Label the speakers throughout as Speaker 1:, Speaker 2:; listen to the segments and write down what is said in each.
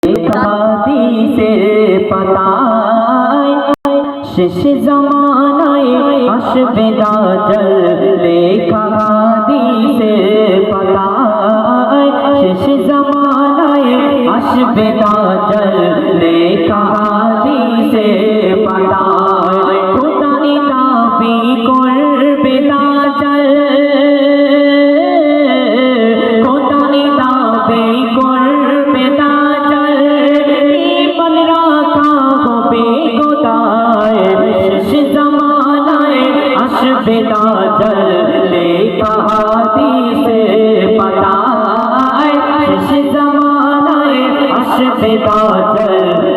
Speaker 1: হাদিসের পাতায় শেষ জামানায় আসবে দাজ্জাল লেখা হাদিসের পাতায় শেষ জামানায় আসবে দাজ্জাল লেখা হাদিসের পাতায় খোদাই দাবি করবে দাজ্জাল খোদাই দাবি করবে দাজ্জাল ঈমান রাখা হবে খোদায় শেষ জামানায় আসবে দাজ্জাল লেখা হাদিসের পাতায় শেষ জামানায় আসবে দাজ্জাল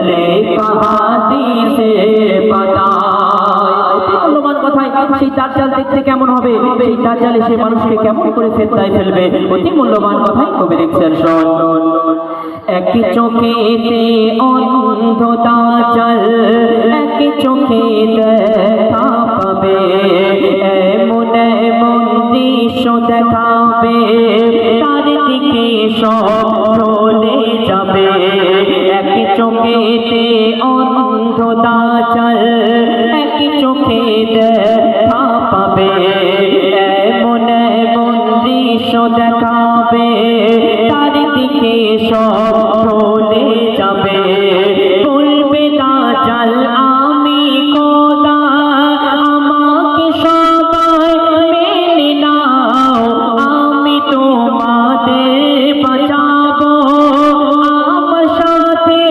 Speaker 1: লেখা হাদিসের পাতায়। মূল্যবান কথায় সেই দাজ্জাল দেখতে কেমন হবে, সেই দাজ্জাল এসে মানুষকে কেমন করে ফেতনায় ফেলবে, অতি মূল্যবান কথাই কবি লিখছেন। শোন, এক চোখেতে অন্ধ দাজ্জাল এক চোখে দেখা পাবে, এমন এমন দৃশ্য দেখাবে তার দিকে সব চলে যাবে। এক চোখেতে অন্ধ দাজ্জাল এক চোখে দেখা পাবে, এমন এমন দৃশ্য দেখাবে তার দিকে সব চলে যাবে। বলবে দাজ্জাল আমি খোদা আমাকে সবাই মেনে নাও, আমি তোমাদের বাঁচাবো আমার সাথে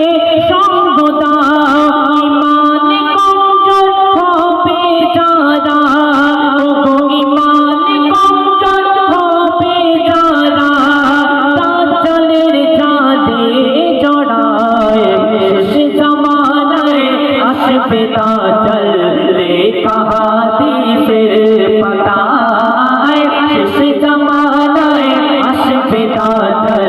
Speaker 1: সঙ্গ দাও। ঈমানে কমজোর হবে যারা, ওগো ঈমানে কমজোর হবে যারা দাজ্জালের জালে জড়ায় শেষ জামানায় আসবে দাজ্জাল লেখা হাদিসের পাতায় শেষ জামানায় আসবে দাজ্জাল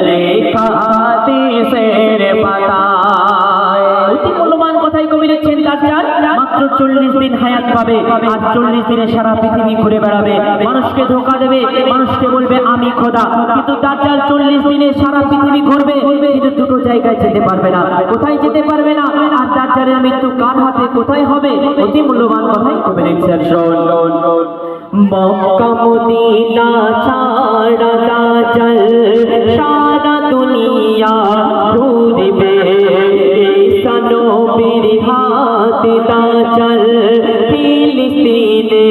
Speaker 1: লেখা হাদিসের পাতায়। অতি মূল্যবান কথাই কবি লিখছেন। দাজ্জাল মাত্র 40 দিন হায়াত পাবে, আর 40 দিনে সারা পৃথিবী ঘুরে বেড়াবে, মানুষকে ধোঁকা দেবে, মানুষকে বলবে আমি খোদা। কিন্তু দাজ্জাল 40 দিনে সারা পৃথিবী ঘুরবে, কিন্তু দুটো জায়গায় যেতে পারবে না। কোথায় যেতে পারবে না? আর দাজ্জালের মৃত্যু কার হাতে কোথায় হবে? অতি মূল্যবান কথাই কবি লিখছেন। শোন, মক্কা মদিনা ছাড়া দাজ্জাল সারা দুনিয়া ঘুরবে, ঈসা নবীর হাতে দাজ্জাল ফিলিস্তিনে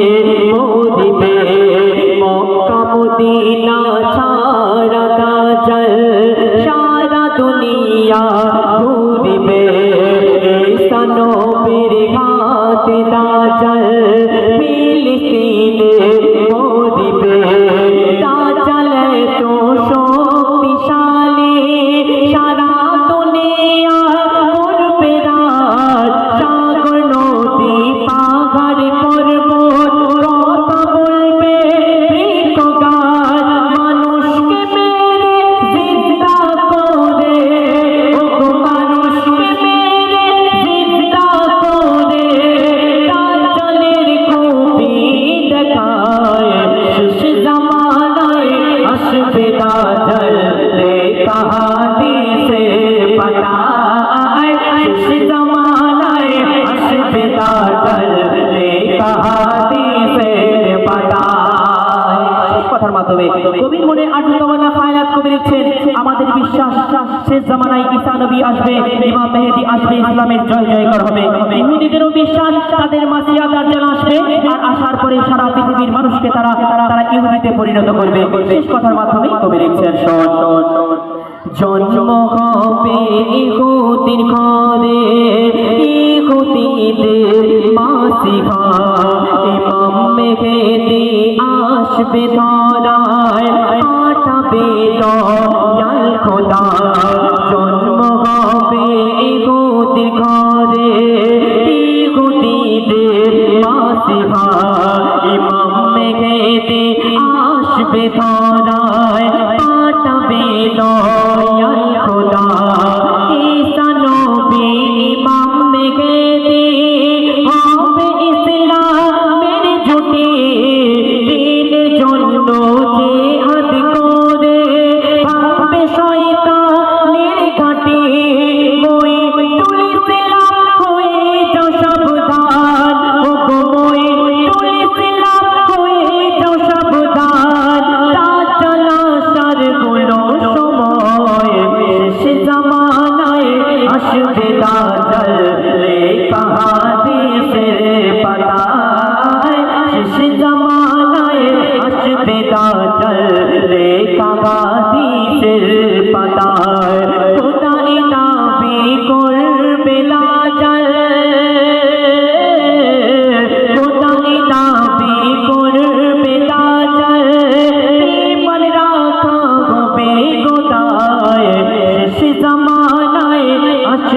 Speaker 1: মরিবে। মক্কা মদিনা ছাড়া দাজ্জাল সারা দুনিয়া ঘুরবে, ঈসা নবীর হাতে দাজ্জাল ফিলিস্তিনে মরিবে। দাজ্জাল তো শক্তিশালী সারা দুনিয়া করবে রাজ, সাগর নদী পাহাড় পর্বত কথা বলবে বৃক্ষগাছ, মানুষকে মেরে জিন্দা করে, ওগো মানুষকে মেরে জিন্দা করে দাজ্জালের খুবই দেখায় শেষ জামানায় আসবে দাজ্জাল লেখা হাদিসের পাতায় শেষ জামানায় আসবে দাজ্জাল লেখা হাদিসের পাতায়। কথার মাধ্যমে কবির মনে আর্দ্রতমানা ফায়লাত কবি লিখছেন, আমাদের বিশ্বাস শেষ জামানায় ঈসা নবী আসবে, ইমাম মেহেদী আসবে, ইসলামের জয় জয়কার হবে। ইহুদিদেরও বিশ্বাস তাদের মাসিয়া দাজ্জাল আসবে, আর আসার পরে সারা পৃথিবীর মানুষকে তারা ইহুদিতে পরিণত করবে। শেষ কথার মাধ্যমে কবি লিখছেন। শোন, জন্ম হবে ইহুদির ঘরে, ইহুদিদের মাসিহা ইমাম মেহেদী আসবে ধরায়, পাঠাবে দয়াল খোদা। জন্ম হবে ইহুদির ঘরে, ইহুদিদের মাসিহা ইমাম মেহেদী আসবে ধরায়, পাঠাবে দয়াল খোদা। ঈসা নবী ইমাম মেহেদী হবে ইসলামের জুটি, দিনের জন্য জিহাদ করে ভাববে শয়তানের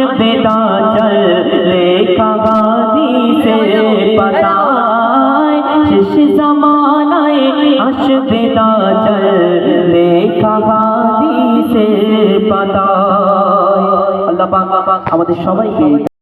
Speaker 1: আসবে দাজ্জাল লেখা হাদিসের পাতায় শেষ জামানায় আসবে দাজ্জাল লেখা হাদিসের পাতায় আল্লাহ পাক আমাদের সবাইকে